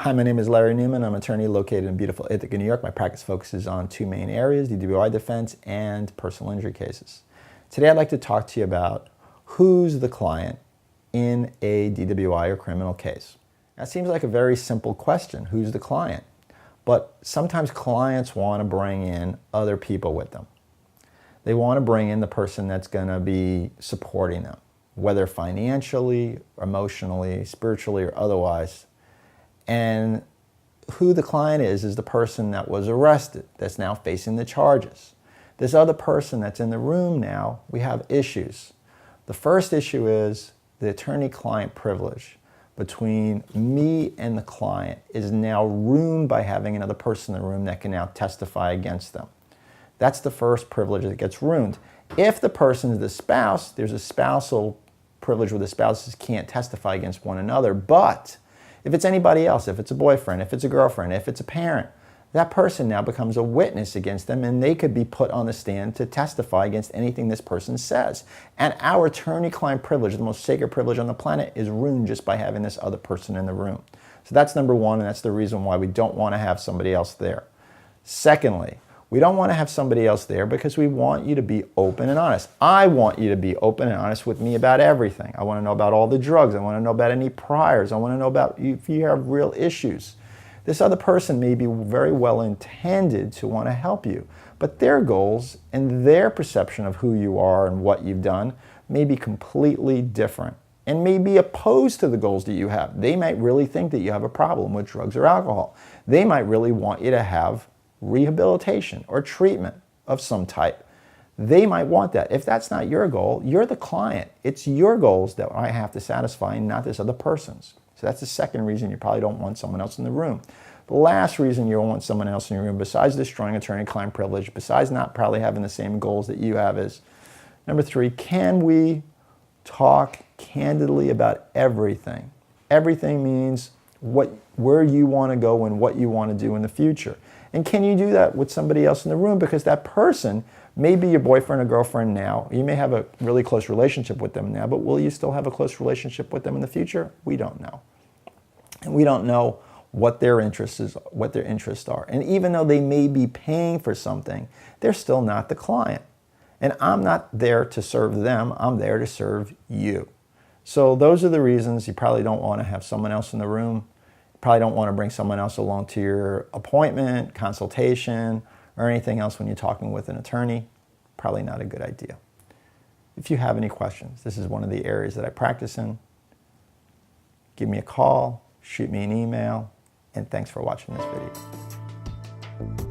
Hi, my name is Larry Newman. I'm an attorney located in beautiful Ithaca, New York. My practice focuses on two main areas, DWI defense and personal injury cases. Today I'd like to talk to you about who's the client in a DWI or criminal case. That seems like a very simple question, who's the client? But sometimes clients want to bring in other people with them. They want to bring in the person that's going to be supporting them, whether financially, emotionally, spiritually, or otherwise. And who the client is the person that was arrested, that's now facing the charges. This other person that's in the room now, we have issues. The first issue is the attorney-client privilege between me and the client is now ruined by having another person in the room that can now testify against them. That's the first privilege that gets ruined. If the person is the spouse, there's a spousal privilege where the spouses can't testify against one another. But if it's anybody else, if it's a boyfriend, if it's a girlfriend, if it's a parent, that person now becomes a witness against them and they could be put on the stand to testify against anything this person says. And our attorney-client privilege, the most sacred privilege on the planet, is ruined just by having this other person in the room. So that's number one, and that's the reason why we don't want to have somebody else there. Secondly, we don't want to have somebody else there because we want you to be open and honest. I want you to be open and honest with me about everything. I want to know about all the drugs. I want to know about any priors. I want to know about if you have real issues. This other person may be very well intended to want to help you, but their goals and their perception of who you are and what you've done may be completely different and may be opposed to the goals that you have. They might really think that you have a problem with drugs or alcohol. They might really want you to have rehabilitation or treatment of some type. They might want that. If that's not your goal, you're the client. It's your goals that I have to satisfy and not this other person's. So that's the second reason you probably don't want someone else in the room. The last reason you don't want someone else in your room, besides destroying attorney-client privilege, besides not probably having the same goals that you have, is number three, can we talk candidly about everything? Everything means where you want to go and what you want to do in the future. And can you do that with somebody else in the room? Because that person may be your boyfriend or girlfriend now. You may have a really close relationship with them now, but will you still have a close relationship with them in the future? We don't know. And we don't know what their interests are. And even though they may be paying for something, they're still not the client. And I'm not there to serve them. I'm there to serve you. So those are the reasons you probably don't want to have someone else in the room. Probably don't want to bring someone else along to your appointment, consultation, or anything else when you're talking with an attorney. Probably not a good idea. If you have any questions, this is one of the areas that I practice in. Give me a call, shoot me an email, and thanks for watching this video.